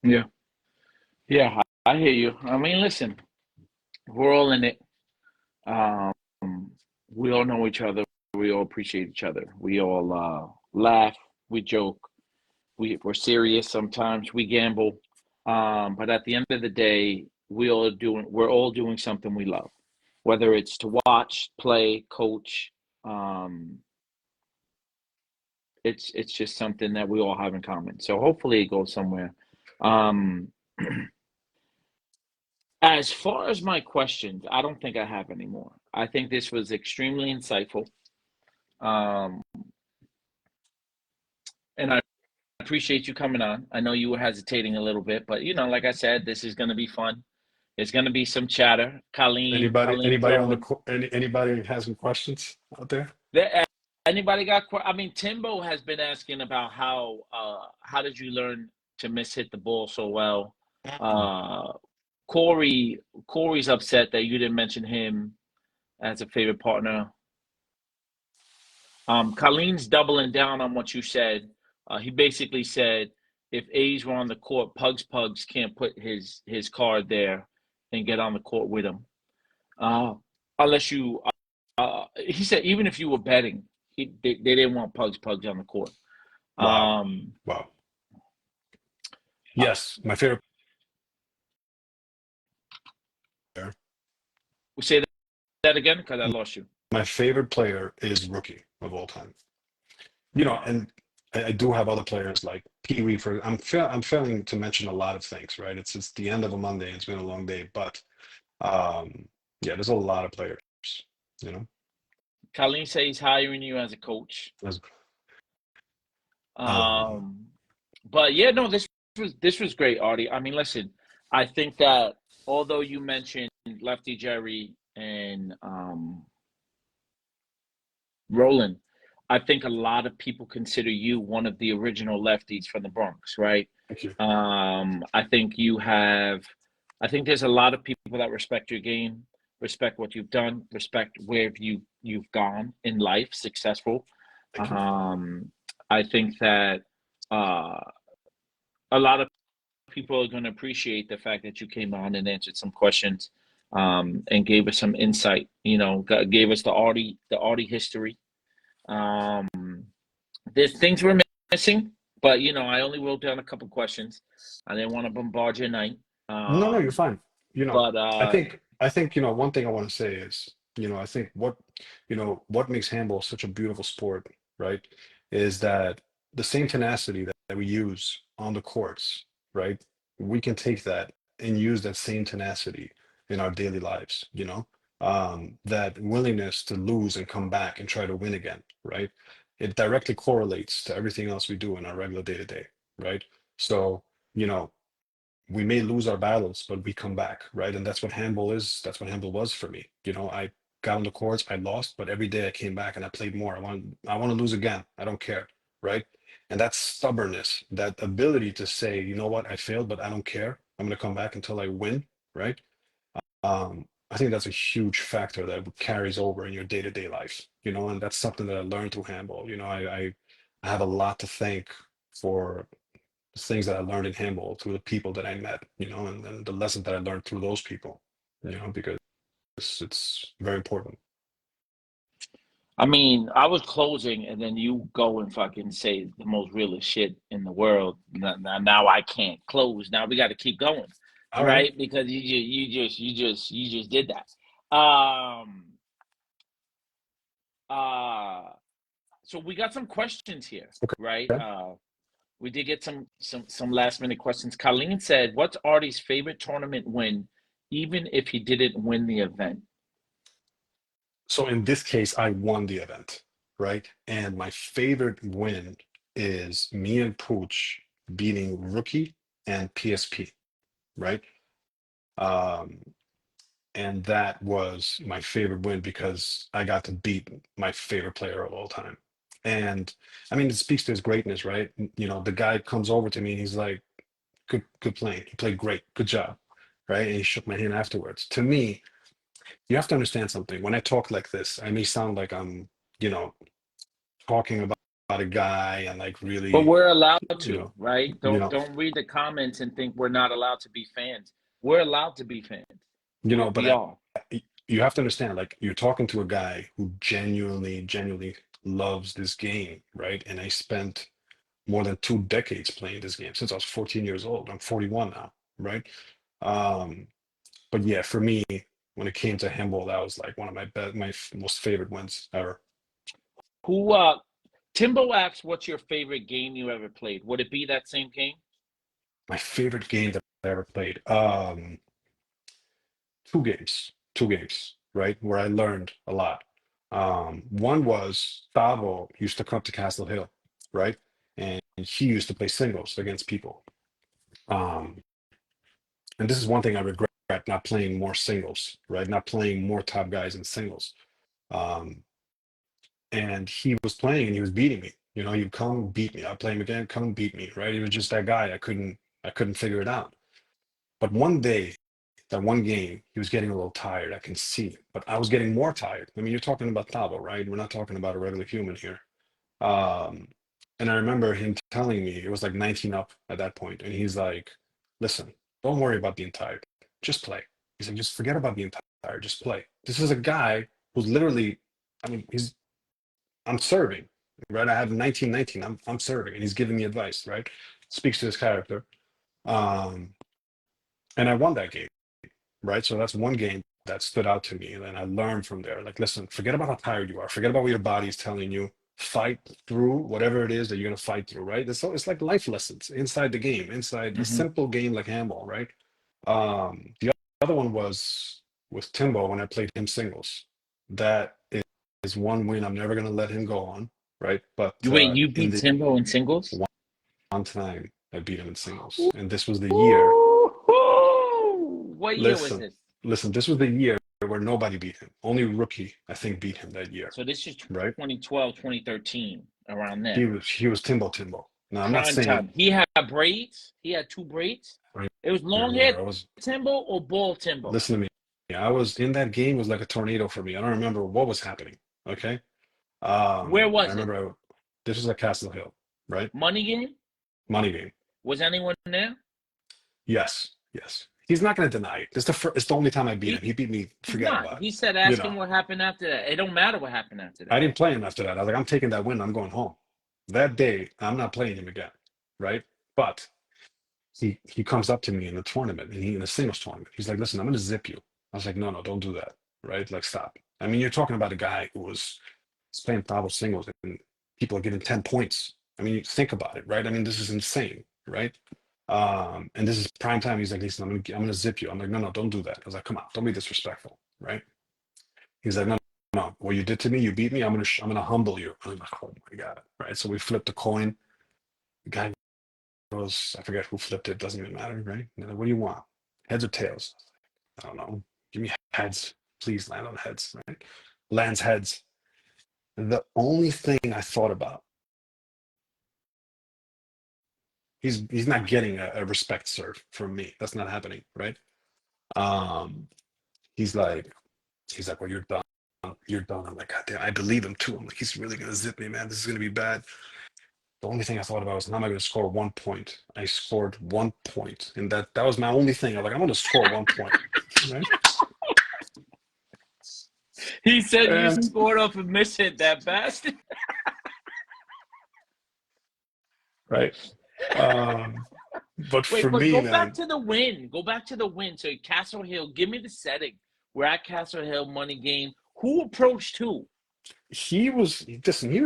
Yeah. Yeah. I hear you. I mean, listen, we're all in it. Um, we all know each other. We all appreciate each other. We all laugh. We joke. We're serious sometimes. We gamble. But at the end of the day, we're all doing something we love, whether it's to watch, play, coach. Um, it's just something that we all have in common. So hopefully it goes somewhere. Um, as far as my questions, I don't think I have any more. I think this was extremely insightful. Um, and I appreciate you coming on. I know you were hesitating a little bit, but like I said, this is going to be fun. There's going to be some chatter. Colleen Anybody on the throwing. anybody has some questions out there? There, anybody got? I mean, Timbo has been asking about how did you learn to miss hit the ball so well? Uh, Corey Corey's upset that you didn't mention him as a favorite partner. Colleen's doubling down on what you said. He basically said if A's were on the court, Pugs can't put his card there and get on the court with him. Uh, unless you, he said even if you were betting, they didn't want Pugs on the court. Wow, Um, wow. uh, Yes, my favorite player. say that again because I lost you. My favorite player is rookie of all time. You know, and I do have other players like Pee Wee. I'm failing to mention a lot of things, right? It's the end of a Monday. It's been a long day, but um, yeah, there's a lot of players. You know, Colleen says he's hiring you as a coach. There's- um, Um, but yeah, no, this was great, Artie. I mean, listen, I think that although you mentioned Lefty Jerry and Roland, I think a lot of people consider you one of the original lefties from the Bronx, right? thank you. I think you have, I think there's a lot of people that respect your game, respect what you've done, respect where you've gone in life, successful. Thank you. Um, I think that uh, a lot of people are going to appreciate the fact that you came on and answered some questions and gave us some insight. Gave us the Artie history. Um, there's things we're missing, but I only wrote down a couple questions. I didn't want to bombard your night. No, no, you're Um, fine. You know, but I think, one thing I want to say is, I think what makes handball such a beautiful sport, right, is that the same tenacity that we use on the courts, right, we can take that and use that same tenacity in our daily lives, that willingness to lose and come back and try to win again, right? It directly correlates to everything else we do in our regular day to day, right? So, you know, we may lose our battles, but we come back, right? And that's what handball is. That's what handball was for me. got on the courts, I lost, but every day I came back and I played more. I want to lose again. I don't care, right? And that stubbornness, that ability to say, you know what, I failed, but I don't care. I'm going to come back until I win, right? I think that's a huge factor that carries over in your day-to-day life, and that's something that I learned through handball. I have a lot to thank for the things that I learned in handball through the people that I met, and the lessons that I learned through those people, because it's very important. I mean, I was closing, and then you go and fucking say the most realest shit in the world. Now I can't close. Now we got to keep going, All right. right? Because you just did that. Uh, so we got some questions here, right? Okay. We did get some last minute questions. Colleen said, "What's Artie's favorite tournament win, even if he didn't win the event?" So in this case, I won the event, right? And my favorite win is me and Pooch beating Rookie and PSP, right? Um, and that was my favorite win because I got to beat my favorite player of all time. And I mean, it speaks to his greatness, right? The guy comes over to me and he's like, good playing. You played great. Good job. Right. And he shook my hand afterwards. To me, you have to understand something. When I talk like this, I may sound like I'm, you know, talking about a guy and like But really, we're allowed you to, know, right? you Don't know, don't read the comments and think we're not allowed to be fans. We're allowed to be fans. We but we are. you have to understand, like you're talking to a guy who genuinely loves this game, right? And I spent more than 2 decades playing this game since I was 14 years old. I'm 41 now, right? Um, but yeah, for me, when it came to handball, that was like one of most favorite wins ever. Who Timbo asks, what's your favorite game you ever played? Would it be that same game? My favorite game that I ever played. Two games, right, where I learned a lot. One was Tavo used to come to Castle Hill, right, and he used to play singles against people. Um, and this is one thing I regret not playing more singles, right, not playing more top guys in singles. Um, and he was playing and he was beating me. He'd come beat me. I'd play him again, come beat me, right? He was just that guy. I couldn't figure it out. But one day, that one game, he was getting a little tired. I can see, but I was getting more tired. I mean, you're talking about Tabo, right? We're not talking about a regular human here. Um, and I remember him telling me it was like 19 up at that point, and he's like, "Listen, don't worry about being tired. Just play." He's like, "Just forget about being tired. Just play." This is a guy who's literally, I mean, I'm serving, right? I have 1919. I'm serving, and he's giving me advice, right? Speaks to his character. Um, and I won that game, right? So that's one game that stood out to me. And then I learned from there. Like, listen, forget about how tired you are. Forget about what your body is telling you. Fight through whatever it is that you're gonna fight through, right? It's like life lessons inside the game, inside a Hmm. simple game like handball, right? The other one was with Timbo when I played him singles. That is one win I'm never gonna let him go on, right? But Wait, you in beat the Timbo in singles? one time I beat him in singles, and this was the year. What year was Listen, this? listen, this was the year where nobody beat him. Only Rookie, I think, beat him that year, So this is right? 2012, 2013, around He there. was he was Timbo. Now I'm not Prime saying time. He had braids. He had two braids. I It was long hair remember I was Timbo or ball Timbo. listen to me. Yeah, I was in that game, was like a tornado for me. I don't remember what was happening. Okay. Where I was it? remember this was at Castle Hill, right? Money game? Money game. Was anyone there? Yes, yes. He's not going to deny it. It's the only time I beat him. He beat me. He's Forget not. about it. He said, You ask know, him what happened after that. It don't matter what happened after I that. didn't play him after that. I was like, I'm taking that win. I'm going home. That day, I'm not playing him again, right? But he comes up to me in the tournament, and he in the singles tournament. He's like, "Listen, I'm going to zip you." I was like, "No, no, don't do that, right? Like, stop." I mean, you're talking about a guy who was playing double singles, and people are getting 10 points. I mean, you think about it, right? I mean, this is insane, right? And this is prime time. He's like, "Listen, I'm gonna zip you." I'm like, "No, no, don't do that." I was like, "Come on, don't be disrespectful, right?" He's like, "No, no, what you did to me, you beat me. I'm gonna humble you." I'm like, "Oh my god!" Right? So we flipped the coin. The guy goes, I forget who flipped it. Doesn't even matter, right? And they're like, what do you want? Heads or tails? I don't know. Give me heads. please land on heads, right? Lands heads. The only thing I thought about, he's not getting a respect serve from me. That's not happening, right? Um, he's like, well, you're done. You're done. I'm like, God damn, I believe him too. I'm like, he's really gonna zip me, man. This is gonna be bad. The only thing I thought about was, how am I going to score 1 point? I scored 1 point, and that was my only thing. I'm like, I'm going to score 1 point, right? He said you And scored off a miss hit, that bastard. right, but Wait, for but me, go back man, to the win. Go back to the win. So Castle Hill, give me the setting. We're at Castle Hill money game. Who approached who? he was listen. He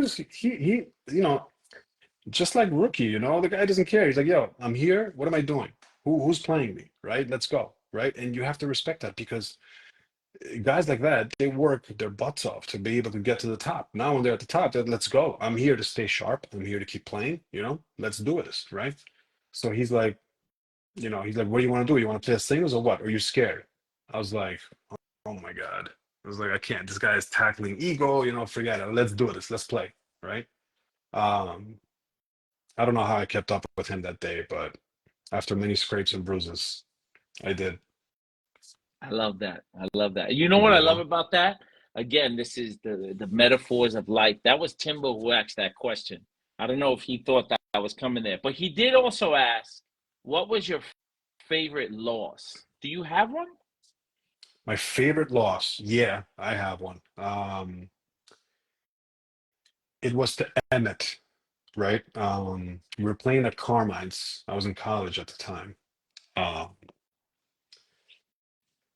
just like Rookie. The guy doesn't care. He's like, yo, I'm here. What am I doing? Who's playing me? Right? Let's go. Right? And you have to respect that, because guys like that, they work their butts off to be able to get to the top. Now when they're at the top, they're, let's go. I'm here to stay sharp. I'm here to keep playing. Let's do this, right? So he's like, what do you want to do? You want to play singles or what? Or are you scared? I was like, oh my God. I was like, I can't. This guy is tackling ego. Forget it. Let's do this. Let's play, right? Um, I don't know how I kept up with him that day, but after many scrapes and bruises, I did. I love that. I love that. You know what I You love know, about that? Again, this is the metaphors of life. That was Timbo who asked that question. I don't know if he thought that I was coming there, but he did also ask, "What was your favorite loss? Do you have one?" my favorite loss. Yeah, I have one. It was to Emmett, right? We were playing at Carmine's. I was in college at the time. Um,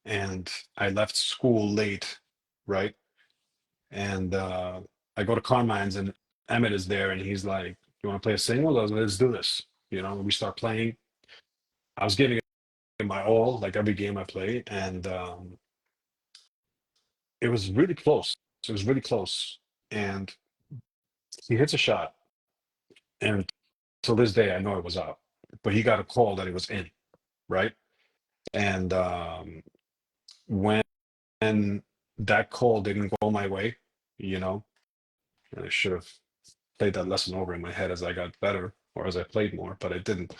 and I left school late, right? And I go to Carmine's, and Emmett is there, and he's like, "You want to play a single? Let's do this." We start playing. I was giving it my all, like every game I play, and it was really close. It was really close, and he hits a shot, and till this day I know it was out, but he got a call that it was in, right? And when that call didn't go my way, you know, and I should have played that lesson over in my head as I got better or as I played more, but I didn't.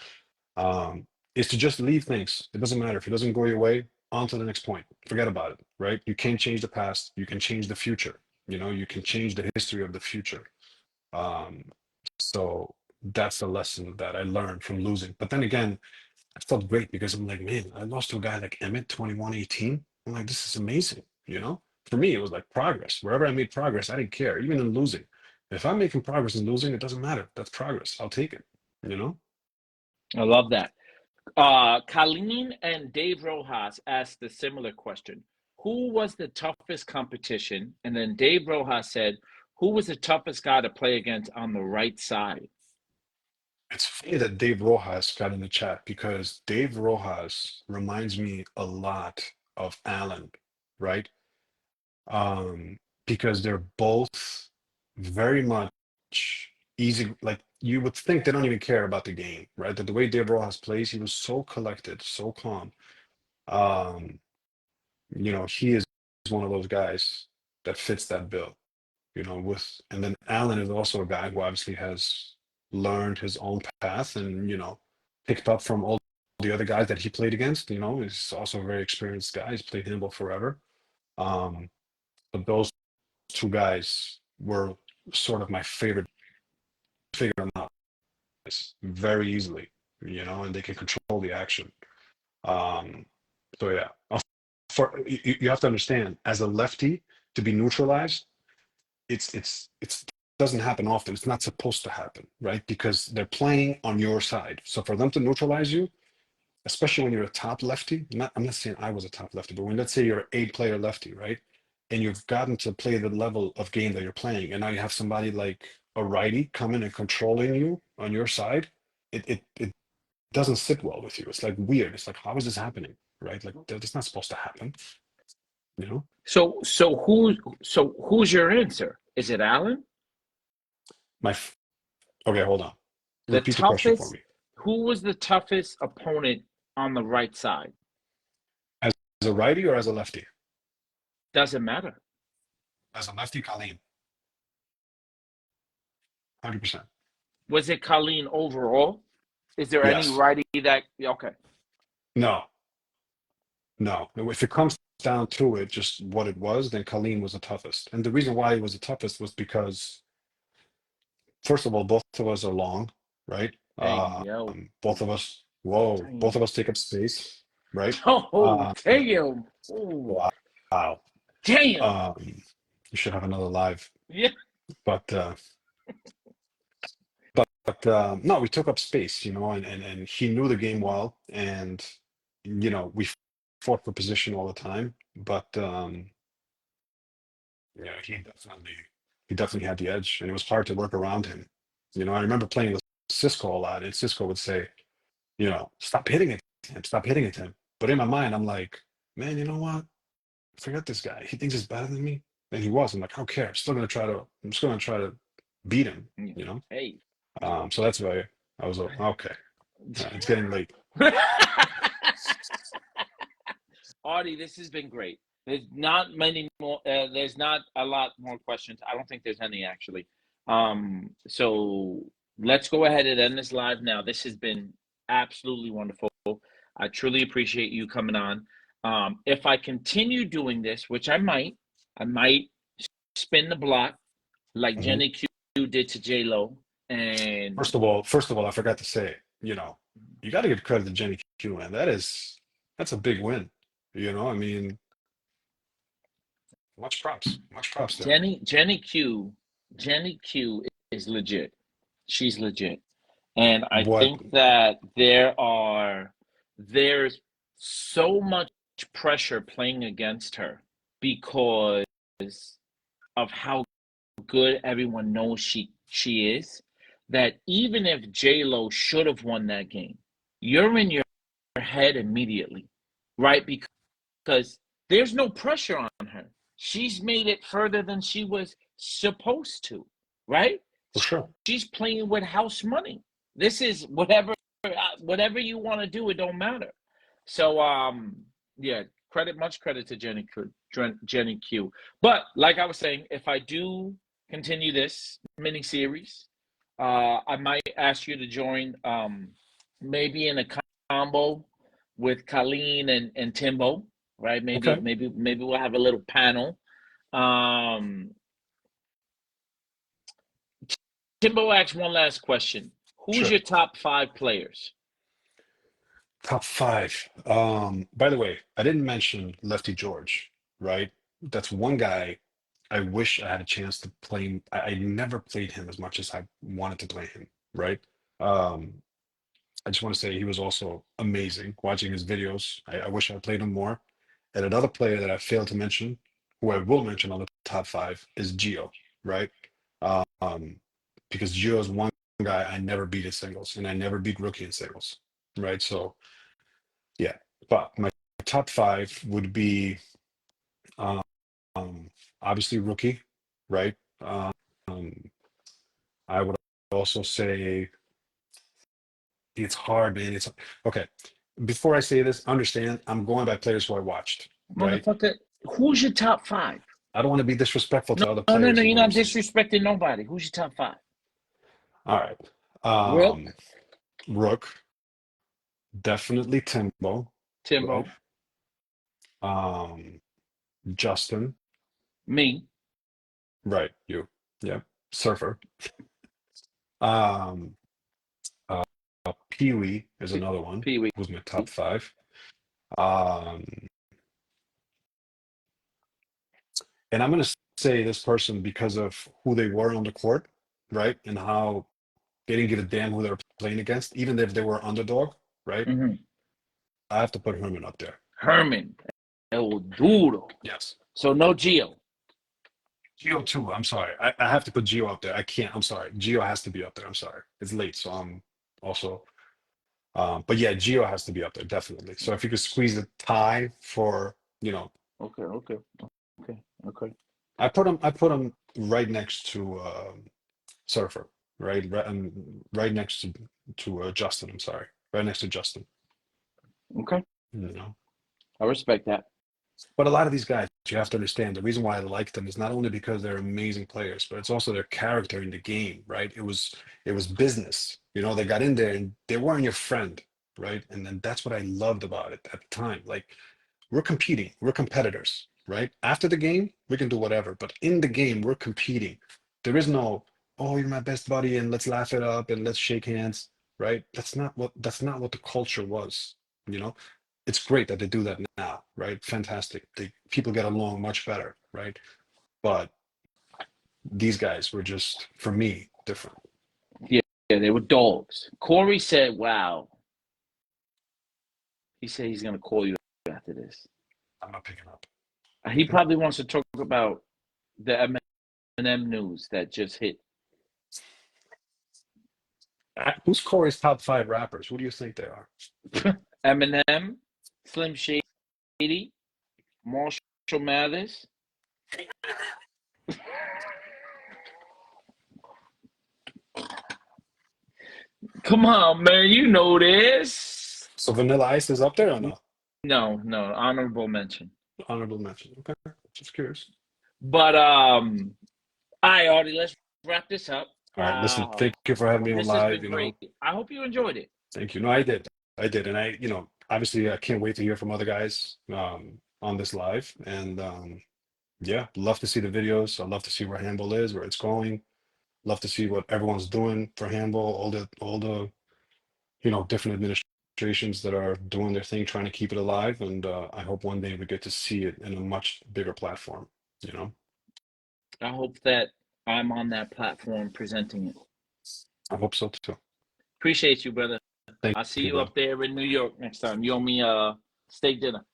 Um, is to just leave things. It doesn't matter if it doesn't go your way. On to the next point. Forget about it, right? You can't change the past. You can change the future. You can change the history of the future. Um, so that's a lesson that I learned from losing. But then again, I felt great because I'm like, man, I lost to a guy like Emmett, 21-18. I'm like, this is amazing. For me, it was like progress. Wherever I made progress, I didn't care, even in losing. If I'm making progress in losing, it doesn't matter. That's progress. I'll take it, you know? I love that. Colleen and Dave Rojas asked a similar question. Who was the toughest competition? And then Dave Rojas said, who was the toughest guy to play against on the right side? It's funny that Dave Rojas got in the chat, because Dave Rojas reminds me a lot of Alan, right? Because they're both very much easy. Like, you would think they don't even care about the game, right? That the way Dave Rojas plays, he was so collected, so calm. Um, he is one of those guys that fits that bill, and then Alan is also a guy who obviously has learned his own path, and picked up from all the other guys that he played against. He's also a very experienced guy. He's played handball forever. Um, but those two guys were sort of my favorite. Figure them out very easily, and they can control the action. Um, so yeah, you have to understand, as a lefty, to be neutralized, it's doesn't happen often. It's not supposed to happen, right? Because they're playing on your side. So for them to neutralize you, especially when you're a top lefty, I'm not saying I was a top lefty, but when, let's say, you're an eight-player lefty, right? And you've gotten to play the level of game that you're playing, and now you have somebody like a righty coming and controlling you on your side, it doesn't sit well with you. It's like weird. It's like, how is this happening? Right? Like, that's not supposed to happen, you know? So who's your answer? Is it Allen? My okay, hold on. The Repeat the question for toughest, me. who was the toughest opponent on the right side? As a righty or as a lefty? Doesn't matter. As a lefty, Colleen, 100%. Was it Colleen overall? Is there any Yes. righty that okay? No. No. If it comes down to it, just what it was, then Colleen was the toughest. And the reason why he was the toughest was because, first of all, both of us are long, right? Hey yo, Both of us, whoa, both damn. of us take up space, right? Oh Um, damn. Oh wow. Wow. damn. Um, you should have another live. Yeah. But no, we took up space, and he knew the game well, and we fought for position all the time. But yeah, he definitely had the edge, and it was hard to work around him. I remember playing with Cisco a lot, and Cisco would say, stop hitting it, Tim, stop hitting it, Tim. But in my mind, I'm like, man, you know what? Forget this guy. He thinks he's better than me, and he was. I'm like, I don't care. I'm still gonna try to beat him. Yeah. Hey. So that's why I was like, okay. It's getting late. Artie, this has been great. There's not many more. There's not a lot more questions. I don't think there's any actually. So let's go ahead and end this live now. This has been absolutely wonderful. I truly appreciate you coming on. If I continue doing this, which I might spin the block like Mhm. Jenny Q did to J Lo. And First of all, I forgot to say, you got to give credit to Jenny Q, man. That's a big win. I mean, much props there. Jenny Q is legit. She's legit. And I What? think that there's so much pressure playing against her because of how good everyone knows she is, that even if J Lo should have won that game, you're in your head immediately, right? Because there's no pressure on her. She's made it further than she was supposed to, right? For sure. She's playing with house money. This is whatever you want to do, it don't matter. So yeah, much credit to Jenny Q. But like I was saying, if I do continue this mini series, I might ask you to join maybe in a combo with Colleen and Timbo, right? Okay. Maybe we'll have a little panel. Um, Timbo asks one last question. Who's Sure. your top 5 players? Top five. By the way, I didn't mention Lefty George, right? That's one guy I wish I had a chance to play him. I never played him as much as I wanted to play him, right? Um, I just want to say he was also amazing watching his videos. I wish I played him more. And another player that I failed to mention, who I will mention on the top five, is Gio, right? Um, because Gio is one guy I never beat in singles, and I never beat rookie in singles, right? So yeah, but my top five would be um, obviously rookie, right? Um, I would also say it's hard, man. It's okay. Before I say this, understand I'm going by players who I watched, right? Motherfucker, who's your top 5? I don't want to be disrespectful No, to other no, no, players, no. is You're what I'm not saying. disrespecting nobody. Who's your top 5? All right. Rook, Rook, definitely Timbo, right? Timbo, Um, Justin, me, right? You, yeah. Surfer. Um, uh, Pee Wee is another one. Pee Wee. Who's my top five? Um, and I'm going to say this person because of who they were on the court, right? And how they didn't give a damn who they were playing against, even if they were underdog, right? Mm-hmm. I have to put Herman up there. Herman, El Duro. Yes. So no Gio. Geo too. I'm sorry. I have to put Geo up there. I can't. I'm sorry. Geo has to be up there. I'm sorry. It's late, so I'm also. But yeah, Geo has to be up there definitely. So if you could squeeze a tie for, Okay. I put him right next to Surfer, right next to Justin. I'm sorry, right next to Justin. Okay. You know. I respect that. But a lot of these guys, you have to understand the reason why I like them is not only because they're amazing players, but it's also their character in the game, right? It was business. You know, they got in there and they weren't your friend, right? And then that's what I loved about it at the time. Like we're competing, we're competitors, right? After the game, we can do whatever, but in the game, we're competing. There is no, oh, you're my best buddy and let's laugh it up and let's shake hands, right? That's not what the culture was, you know? It's great that they do that now, right? Fantastic. People get along much better, right? But these guys were just, for me, different. Yeah, yeah, they were dogs. Corey said, "Wow." He said he's gonna call you after this. I'm not picking up. He Okay. probably wants to talk about the Eminem news that just hit. Who's Corey's top five rappers? Who do you think they are? Eminem, Slim Shady, Marshall Mathers. Come on, man, you know this. So Vanilla Ice is up there or no? No, no, honorable mention. Honorable mention. Okay. Just curious. But all right, Artie, let's wrap this up. All right. Listen, thank you for having me on This has live, been great. I hope you enjoyed it. Thank you. No, I did. I did. And obviously I can't wait to hear from other guys on this live. And yeah, love to see the videos. I love to see where handball is, where it's going. Love to see what everyone's doing for handball, all the different administrations that are doing their thing, trying to keep it alive. And I hope one day we get to see it in a much bigger platform, you know. I hope that I'm on that platform presenting it. I hope so too. Appreciate you, brother. Thank I'll see you, you bro. up there in New York next time. You owe me steak dinner.